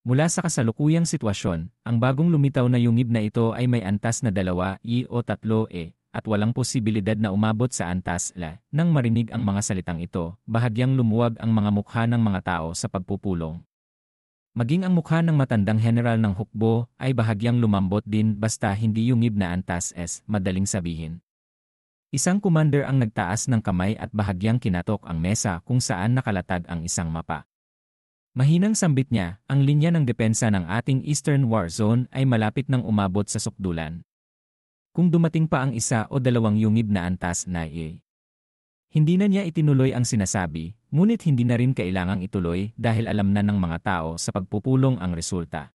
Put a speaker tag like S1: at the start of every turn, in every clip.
S1: Mula sa kasalukuyang sitwasyon, ang bagong lumitaw na yungib na ito ay may antas na 2 o 3 at walang posibilidad na umabot sa antas la. Nang marinig ang mga salitang ito, bahagyang lumuwag ang mga mukha ng mga tao sa pagpupulong. Maging ang mukha ng matandang general ng hukbo ay bahagyang lumambot din basta hindi yungib na antas madaling sabihin. Isang commander ang nagtaas ng kamay at bahagyang kinatok ang mesa kung saan nakalatag ang isang mapa. Mahinang sambit niya, ang linya ng depensa ng ating Eastern War Zone ay malapit nang umabot sa sukdulan. Kung dumating pa ang 1 o 2 yungib na antas na hindi na niya itinuloy ang sinasabi, ngunit hindi na rin kailangang ituloy dahil alam na ng mga tao sa pagpupulong ang resulta.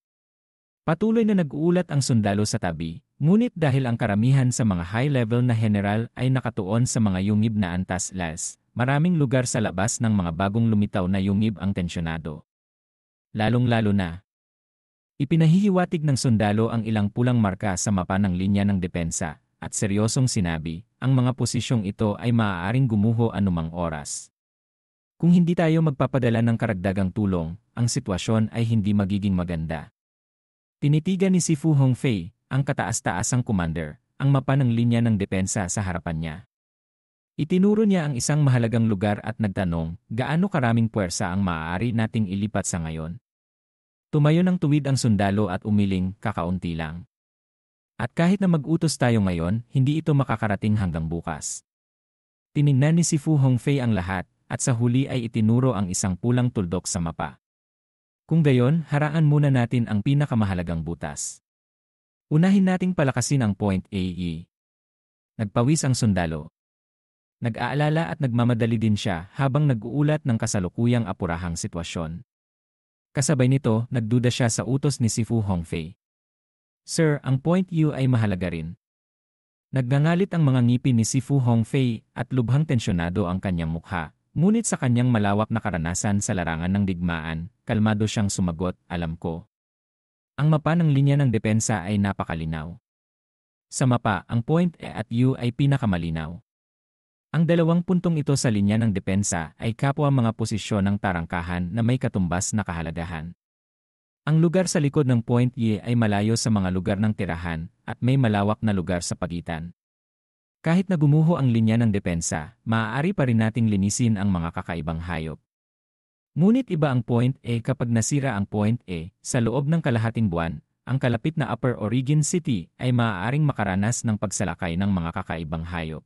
S1: Patuloy na nag-uulat ang sundalo sa tabi, ngunit dahil ang karamihan sa mga high-level na general ay nakatuon sa mga yungib na antas maraming lugar sa labas ng mga bagong lumitaw na yungib ang tensyonado. Lalong-lalo na, ipinahihiwatig ng sundalo ang ilang pulang marka sa mapa ng linya ng depensa, at seryosong sinabi, ang mga posisyong ito ay maaaring gumuho anumang oras. Kung hindi tayo magpapadala ng karagdagang tulong, ang sitwasyon ay hindi magiging maganda. Tinitigan ni si Fu Hongfei, ang kataas-taasang commander, ang mapa ng linya ng depensa sa harapan niya. Itinuro niya ang isang mahalagang lugar at nagtanong, gaano karaming puwersa ang maaari nating ilipat sa ngayon? Tumayo ng tuwid ang sundalo at umiling, kakaunti lang. At kahit na mag-utos tayo ngayon, hindi ito makakarating hanggang bukas. Tiningnan ni si Fu Hongfei ang lahat, at sa huli ay itinuro ang isang pulang tuldok sa mapa. Kung gayon, haraan muna natin ang pinakamahalagang butas. Unahin nating palakasin ang Point AE. Nagpawis ang sundalo. Nag-aalala at nagmamadali din siya habang nag-uulat ng kasalukuyang apurahang sitwasyon. Kasabay nito, nagduda siya sa utos ni si Fu Hongfei. Sir, ang Point U ay mahalaga rin. Nagngangalit ang mga ngipin ni si Fu Hongfei at lubhang tensyonado ang kanyang mukha, ngunit sa kanyang malawak na karanasan sa larangan ng digmaan, kalmado siyang sumagot, alam ko. Ang mapa ng linya ng depensa ay napakalinaw. Sa mapa, ang Point E at U ay pinakamalinaw. Ang 2 puntong ito sa linya ng depensa ay kapwa mga posisyon ng tarangkahan na may katumbas na kahalagahan. Ang lugar sa likod ng Point Y ay malayo sa mga lugar ng tirahan at may malawak na lugar sa pagitan. Kahit na gumuho ang linya ng depensa, maaari pa rin nating linisin ang mga kakaibang hayop. Ngunit iba ang Point A kapag nasira ang Point A, sa loob ng kalahating buwan, ang kalapit na Upper Oregon City ay maaaring makaranas ng pagsalakay ng mga kakaibang hayop.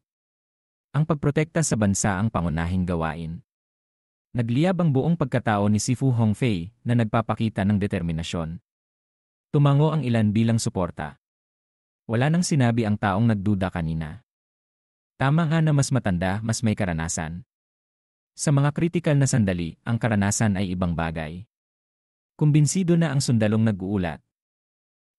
S1: Ang pagprotekta sa bansa ang pangunahing gawain. Nagliyab ang buong pagkatao ni si Fu Hongfei na nagpapakita ng determinasyon. Tumango ang ilan bilang suporta. Wala nang sinabi ang taong nagduda kanina. Tama nga na mas matanda, mas may karanasan. Sa mga kritikal na sandali, ang karanasan ay ibang bagay. Kumbinsido na ang sundalong nag-uulat.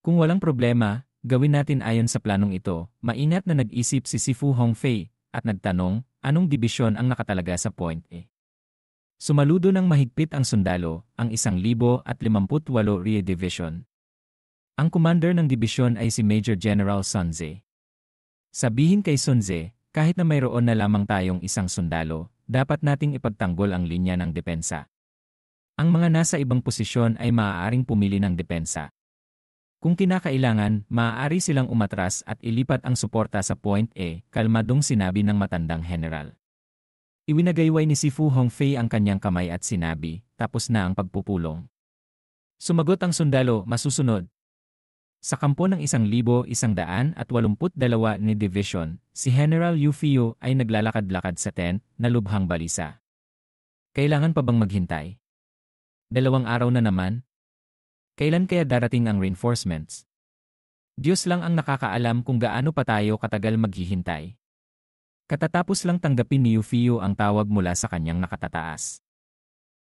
S1: Kung walang problema, gawin natin ayon sa planong ito, maingat na nag-isip si Fu Hongfei at nagtanong, anong dibisyon ang nakatalaga sa Point E? Sumaludo ng mahigpit ang sundalo, ang 1,058 Rie Division. Ang commander ng dibisyon ay si Major General Sun Tze. Sabihin kay Sun Tze, kahit na mayroon na lamang tayong isang sundalo, dapat nating ipagtanggol ang linya ng depensa. Ang mga nasa ibang posisyon ay maaaring pumili ng depensa. Kung kinakailangan, maaari silang umatras at ilipat ang suporta sa Point A, kalmadong sinabi ng matandang general. Iwinagayway ni si Fu Hongfei ang kanyang kamay at sinabi, tapos na ang pagpupulong. Sumagot ang sundalo, masusunod. Sa kampo ng 1,182 ni Division, si General Yu Fiu ay naglalakad-lakad sa tent na lubhang balisa. Kailangan pa bang maghintay? 2 araw na naman? Kailan kaya darating ang reinforcements? Diyos lang ang nakakaalam kung gaano pa tayo katagal maghihintay. Katatapos lang tanggapin ni Yu Fiu ang tawag mula sa kanyang nakatataas.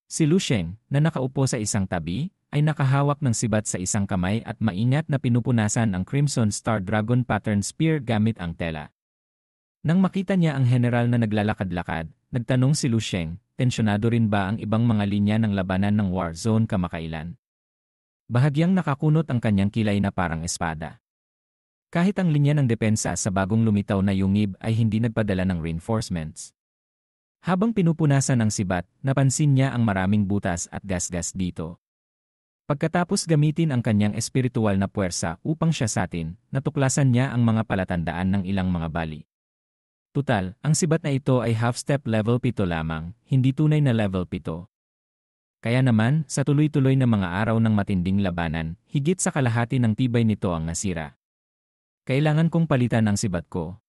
S1: Si Lu Sheng, na nakaupo sa isang tabi, ay nakahawak ng sibat sa isang kamay at maingat na pinupunasan ang Crimson Star Dragon Pattern Spear gamit ang tela. Nang makita niya ang general na naglalakad-lakad, nagtanong si Lu Sheng, tensyonado rin ba ang ibang mga linya ng labanan ng war zone kamakailan? Bahagyang nakakunot ang kanyang kilay na parang espada. Kahit ang linya ng depensa sa bagong lumitaw na yungib ay hindi nagpadala ng reinforcements. Habang pinupunasan ang sibat, napansin niya ang maraming butas at gasgas dito. Pagkatapos gamitin ang kanyang espiritual na puwersa upang siya satin, natuklasan niya ang mga palatandaan ng ilang mga bali. Tutal, ang sibat na ito ay half-step level 7 lamang, hindi tunay na level 7. Kaya naman, sa tuloy-tuloy na mga araw ng matinding labanan, higit sa kalahati ng tibay nito ang nasira. Kailangan kong palitan ang sibat ko.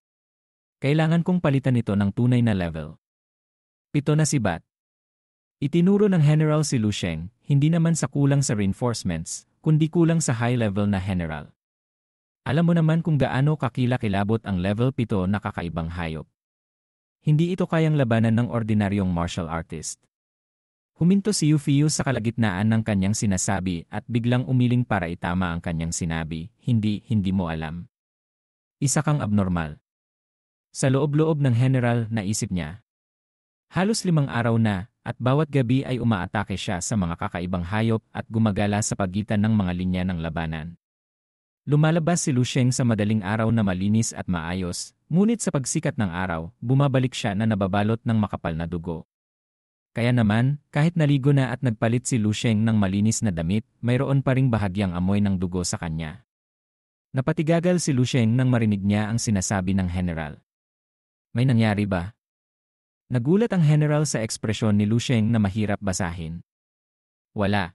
S1: Kailangan kong palitan ito ng tunay na level 7 na sibat. Itinuro ng General si Lu Sheng, hindi naman sa kulang sa reinforcements, kundi kulang sa high-level na general. Alam mo naman kung gaano kakilakilabot ang level 7 na kakaibang hayop. Hindi ito kayang labanan ng ordinaryong martial artist. Huminto si Yu Fiyu sa kalagitnaan ng kanyang sinasabi at biglang umiling para itama ang kanyang sinabi, hindi mo alam. Isa kang abnormal. Sa loob-loob ng general, naisip niya. Halos 5 araw na, at bawat gabi ay umaatake siya sa mga kakaibang hayop at gumagala sa pagitan ng mga linya ng labanan. Lumalabas si Lu Sheng sa madaling araw na malinis at maayos, ngunit sa pagsikat ng araw, bumabalik siya na nababalot ng makapal na dugo. Kaya naman, kahit naligo na at nagpalit si Lu Sheng ng malinis na damit, mayroon pa ring bahagyang amoy ng dugo sa kanya. Napatigagal si Lu Sheng nang marinig niya ang sinasabi ng general. May nangyari ba? Nagulat ang general sa ekspresyon ni Lu Sheng na mahirap basahin. Wala.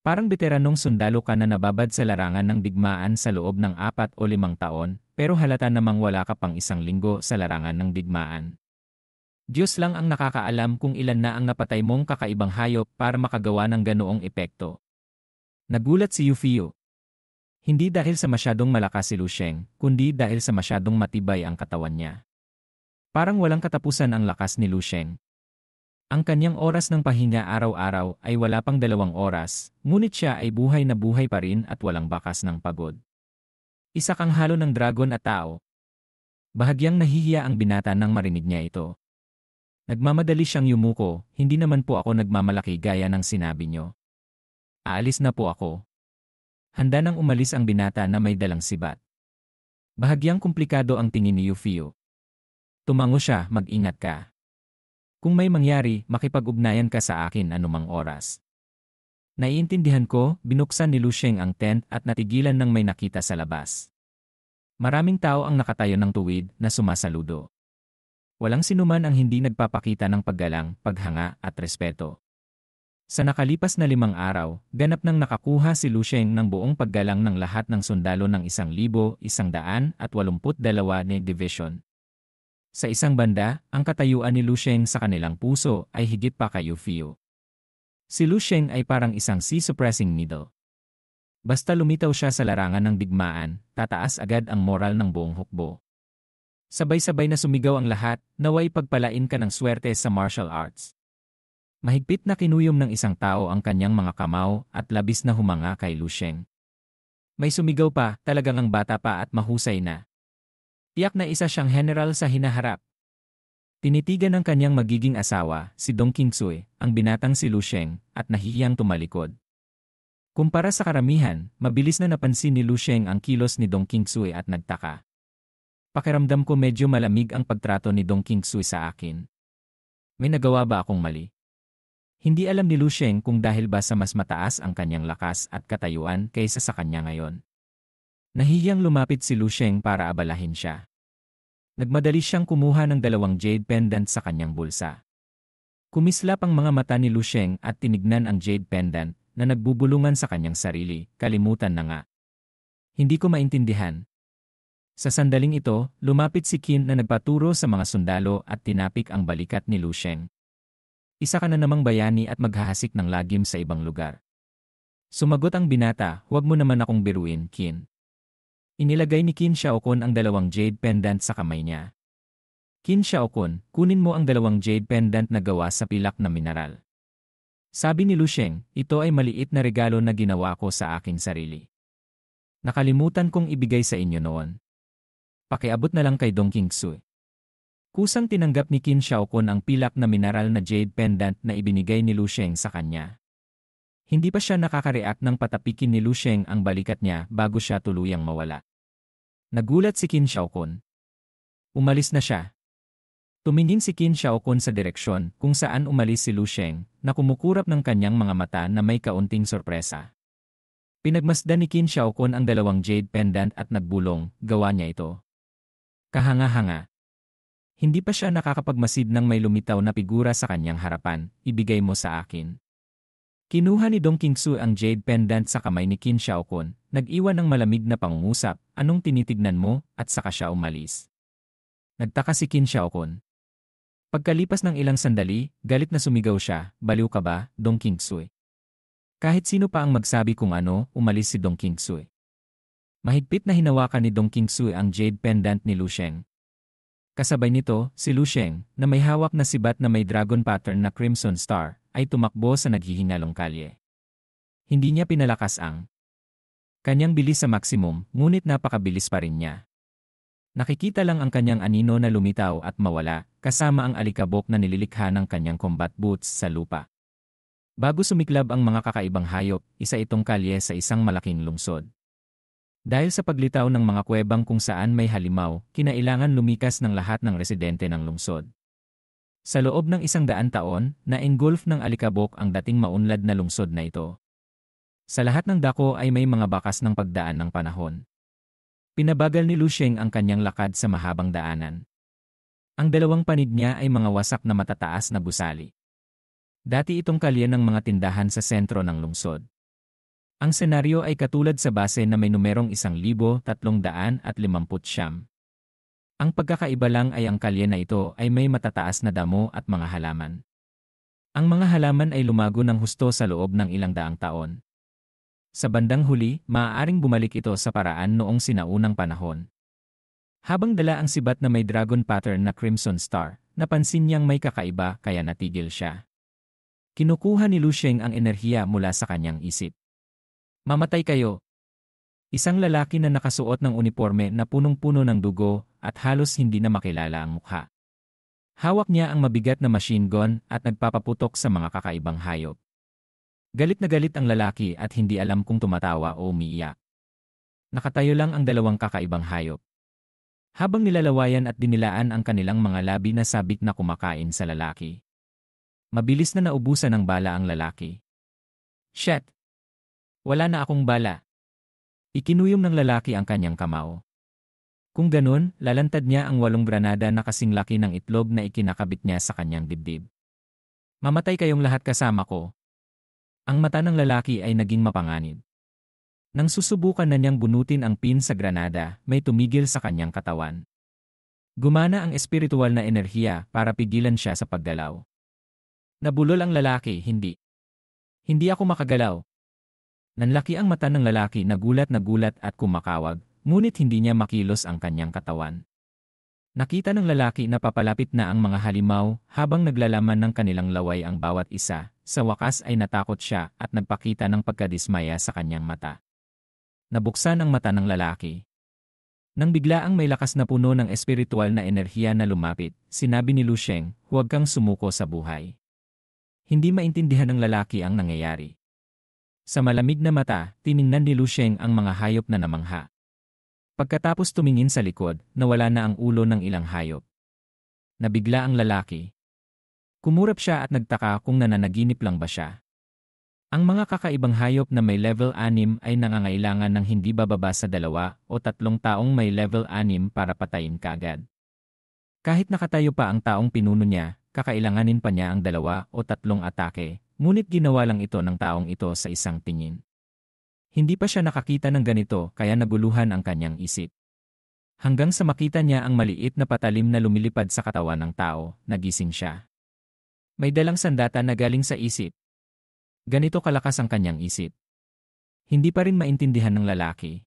S1: Parang veteranong sundalo ka na nababad sa larangan ng digmaan sa loob ng 4 o 5 taon, pero halata namang wala ka pang 1 linggo sa larangan ng digmaan. Diyos lang ang nakakaalam kung ilan na ang napatay mong kakaibang hayop para makagawa ng ganoong epekto. Nagulat si Yu Fiyu. Hindi dahil sa masyadong malakas si Lu Sheng, kundi dahil sa masyadong matibay ang katawan niya. Parang walang katapusan ang lakas ni Lu Sheng. Ang kanyang oras ng pahinga araw-araw ay wala pang 2 oras, ngunit siya ay buhay na buhay pa rin at walang bakas ng pagod. Isa kang halo ng dragon at tao. Bahagyang nahihiya ang binata nang marinig niya ito. Nagmamadali siyang yumuko, hindi naman po ako nagmamalaki gaya ng sinabi niyo. Aalis na po ako. Handa nang umalis ang binata na may dalang sibat. Bahagyang komplikado ang tingin ni Yu Fiyu. Tumango siya, mag-ingat ka. Kung may mangyari, makipag-ugnayan ka sa akin anumang oras. Naiintindihan ko, binuksan ni Lu Sheng ang tent at natigilan nang may nakita sa labas. Maraming tao ang nakatayo ng tuwid na sumasaludo. Walang sinuman ang hindi nagpapakita ng paggalang, paghanga at respeto. Sa nakalipas na 5 araw, ganap nang nakakuha si Lu Sheng ng buong paggalang ng lahat ng sundalo ng 1,182 ni Division. Sa isang banda, ang katayuan ni Lu Sheng sa kanilang puso ay higit pa kay Yu Fiyu. Si Lu Sheng ay parang isang sea-suppressing needle. Basta lumitaw siya sa larangan ng digmaan, tataas agad ang moral ng buong hukbo. Sabay-sabay na sumigaw ang lahat, naway pagpalain ka ng swerte sa martial arts. Mahigpit na kinuyom ng isang tao ang kanyang mga kamao at labis na humanga kay Lu Sheng. May sumigaw pa, talagang ang bata pa at mahusay na. Tiyak na isa siyang general sa hinaharap. Tinitigan ng kanyang magiging asawa, si Dong Qingxue, ang binatang si Lu Sheng, at nahihiyang tumalikod. Kumpara sa karamihan, mabilis na napansin ni Lu Sheng ang kilos ni Dong Qingxue at nagtaka. Pakiramdam ko medyo malamig ang pagtrato ni Dong Qingxue sa akin. May nagawa ba akong mali? Hindi alam ni Lu Sheng kung dahil ba sa mas mataas ang kanyang lakas at katayuan kaysa sa kanya ngayon. Nahihiyang lumapit si Lu Sheng para abalahin siya. Nagmadali siyang kumuha ng 2 jade pendant sa kanyang bulsa. Kumislap ang mga mata ni Lu Sheng at tinignan ang jade pendant na nagbubulungan sa kanyang sarili, kalimutan na nga. Hindi ko maintindihan. Sa sandaling ito, lumapit si Qin na nagpaturo sa mga sundalo at tinapik ang balikat ni Lu Sheng. Isa ka na namang bayani at maghahasik ng lagim sa ibang lugar. Sumagot ang binata, huwag mo naman akong biruin, Qin. Inilagay ni Qin Xiaokun ang 2 jade pendant sa kamay niya. Qin Xiaokun, kunin mo ang 2 jade pendant na gawa sa pilak na mineral. Sabi ni Lu Sheng, ito ay maliit na regalo na ginawa ko sa aking sarili. Nakalimutan kong ibigay sa inyo noon. Pakiabot na lang kay Dong Qingxue. Kusang tinanggap ni Qin Xiaokun ang pilak na mineral na jade pendant na ibinigay ni Lu Sheng sa kanya. Hindi pa siya nakakareact nang patapikin ni Lu Sheng ang balikat niya bago siya tuluyang mawala. Nagulat si Qin Xiaokun. Umalis na siya. Tumingin si Qin Xiaokun sa direksyon kung saan umalis si Lu Sheng, na kumukurap ng kanyang mga mata na may kaunting sorpresa. Pinagmasdan ni Qin Xiaokun ang dalawang jade pendant at nagbulong, gawa niya ito. Kahanga-hanga. Hindi pa siya nakakapagmasid ng may lumitaw na figura sa kanyang harapan, ibigay mo sa akin. Kinuha ni Dong Qingsu ang jade pendant sa kamay ni Qin Xiaokun, nag-iwan ng malamig na pangungusap, anong tinitignan mo, at saka siya umalis. Nagtaka si Qin Xiaokun. Pagkalipas ng ilang sandali, galit na sumigaw siya, baliw ka ba, Dong Qingsu? Kahit sino pa ang magsabi kung ano, umalis si Dong Qingsu. Mahigpit na hinawakan ni Dong Qingsu ang jade pendant ni Lu Sheng. Kasabay nito, si Lu Sheng, na may hawak na sibat na may dragon pattern na Crimson Star, ay tumakbo sa naghihingalong kalye. Hindi niya pinalakas ang kanyang bilis sa maksimum, ngunit napakabilis pa rin niya. Nakikita lang ang kanyang anino na lumitaw at mawala, kasama ang alikabok na nililikha ng kanyang combat boots sa lupa. Bago sumiklab ang mga kakaibang hayop, isa itong kalye sa isang malaking lungsod. Dahil sa paglitaw ng mga kuwebang kung saan may halimaw, kinailangan lumikas ng lahat ng residente ng lungsod. Sa loob ng 100 taon, na-engulf ng alikabok ang dating maunlad na lungsod na ito. Sa lahat ng dako ay may mga bakas ng pagdaan ng panahon. Pinabagal ni Lu Sheng ang kanyang lakad sa mahabang daanan. Ang dalawang panid niya ay mga wasak na matataas na gusali. Dati itong kalye ng mga tindahan sa sentro ng lungsod. Ang senaryo ay katulad sa base na may numerong 1,350. Ang pagkakaiba lang ay ang kalye na ito ay may matataas na damo at mga halaman. Ang mga halaman ay lumago ng husto sa loob ng ilang daang taon. Sa bandang huli, maaaring bumalik ito sa paraan noong sinaunang panahon. Habang dala ang sibat na may dragon pattern na Crimson Star, napansin niyang may kakaiba kaya natigil siya. Kinukuha ni Lu Sheng ang enerhiya mula sa kanyang isip. Mamatay kayo. Isang lalaki na nakasuot ng uniforme na punong-puno ng dugo at halos hindi na makilala ang mukha. Hawak niya ang mabigat na machine gun at nagpapaputok sa mga kakaibang hayop. Galit na galit ang lalaki at hindi alam kung tumatawa o umiiyak. Nakatayo lang ang dalawang kakaibang hayop. Habang nilalawayan at dinilaan ang kanilang mga labi na sabik na kumakain sa lalaki. Mabilis na naubusan ng bala ang lalaki. Shit! Wala na akong bala. Ikinuyom ng lalaki ang kanyang kamao. Kung ganun, lalantad niya ang 8 granada na kasing laki ng itlog na ikinakabit niya sa kanyang dibdib. Mamatay kayong lahat kasama ko. Ang mata ng lalaki ay naging mapanganib. Nang susubukan na niyang bunutin ang pin sa granada, may tumigil sa kanyang katawan. Gumana ang espiritual na enerhiya para pigilan siya sa paggalaw. Nabulol ang lalaki, hindi. Hindi ako makagalaw. Nanlaki ang mata ng lalaki na gulat at kumakawag, ngunit hindi niya makilos ang kanyang katawan. Nakita ng lalaki na papalapit na ang mga halimaw habang naglalaman ng kanilang laway ang bawat isa, sa wakas ay natakot siya at nagpakita ng pagkadismaya sa kanyang mata. Nabuksan ang mata ng lalaki. Nang biglaang may lakas na puno ng espiritual na enerhiya na lumapit, sinabi ni Lu Sheng, huwag kang sumuko sa buhay. Hindi maintindihan ng lalaki ang nangyayari. Sa malamig na mata, tiningnan ni Lu Sheng ang mga hayop na namangha. Pagkatapos tumingin sa likod, nawala na ang ulo ng ilang hayop. Nabigla ang lalaki. Kumurap siya at nagtaka kung nananaginip lang ba siya. Ang mga kakaibang hayop na may level 6 ay nangangailangan ng hindi bababa sa 2 o 3 taong may level 6 para patayin kaagad. Kahit nakatayo pa ang taong pinuno niya, kakailanganin pa niya ang 2 o 3 atake, ngunit ginawa lang ito ng taong ito sa isang tingin. Hindi pa siya nakakita ng ganito kaya naguluhan ang kanyang isip. Hanggang sa makita niya ang maliit na patalim na lumilipad sa katawan ng tao, nagising siya. May dalang sandata na galing sa isip. Ganito kalakas ang kanyang isip. Hindi pa rin maintindihan ng lalaki.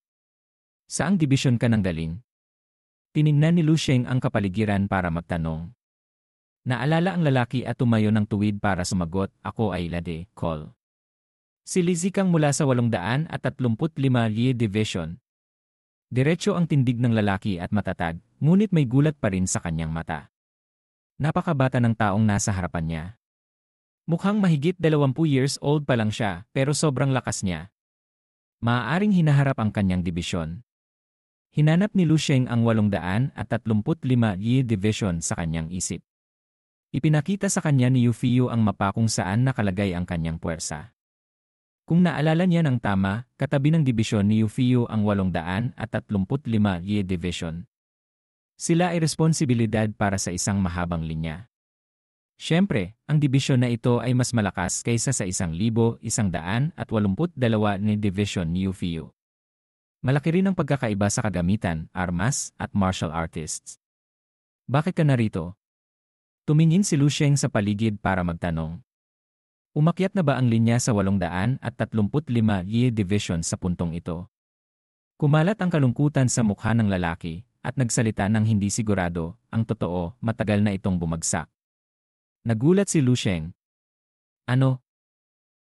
S1: Saang dibisyon ka nang galing? Tiningnan ni Lu Sheng ang kapaligiran para magtanong. Naalala ang lalaki at tumayo ng tuwid para sumagot, ako ay Lade, Call. Silizikang mula sa 835 Ye Division. Diretso ang tindig ng lalaki at matatag, ngunit may gulat pa rin sa kanyang mata. Napakabata ng taong nasa harapan niya. Mukhang mahigit 20 years old pa lang siya, pero sobrang lakas niya. Maaaring hinaharap ang kanyang dibisyon. Hinanap ni Lu Sheng ang 835 Ye Division sa kanyang isip. Ipinakita sa kanya ni Yu Fiyu ang mapa kung saan nakalagay ang kanyang puwersa. Kung naalala niya ng tama, katabi ng dibisyon ni Yu Fiyu ang 835 Ye Division. Sila ay responsibilidad para sa isang mahabang linya. Siyempre, ang dibisyon na ito ay mas malakas kaysa sa 1,182 ni Division ni Yu Fiyu. Malaki rin ang pagkakaiba sa kagamitan, armas, at martial artists. Bakit ka narito? Tumingin si Lu Sheng sa paligid para magtanong. Umakyat na ba ang linya sa 835 Ye Division sa puntong ito? Kumalat ang kalungkutan sa mukha ng lalaki, at nagsalita ng hindi sigurado. Ang totoo, matagal na itong bumagsak. Nagulat si Lu Sheng. Ano,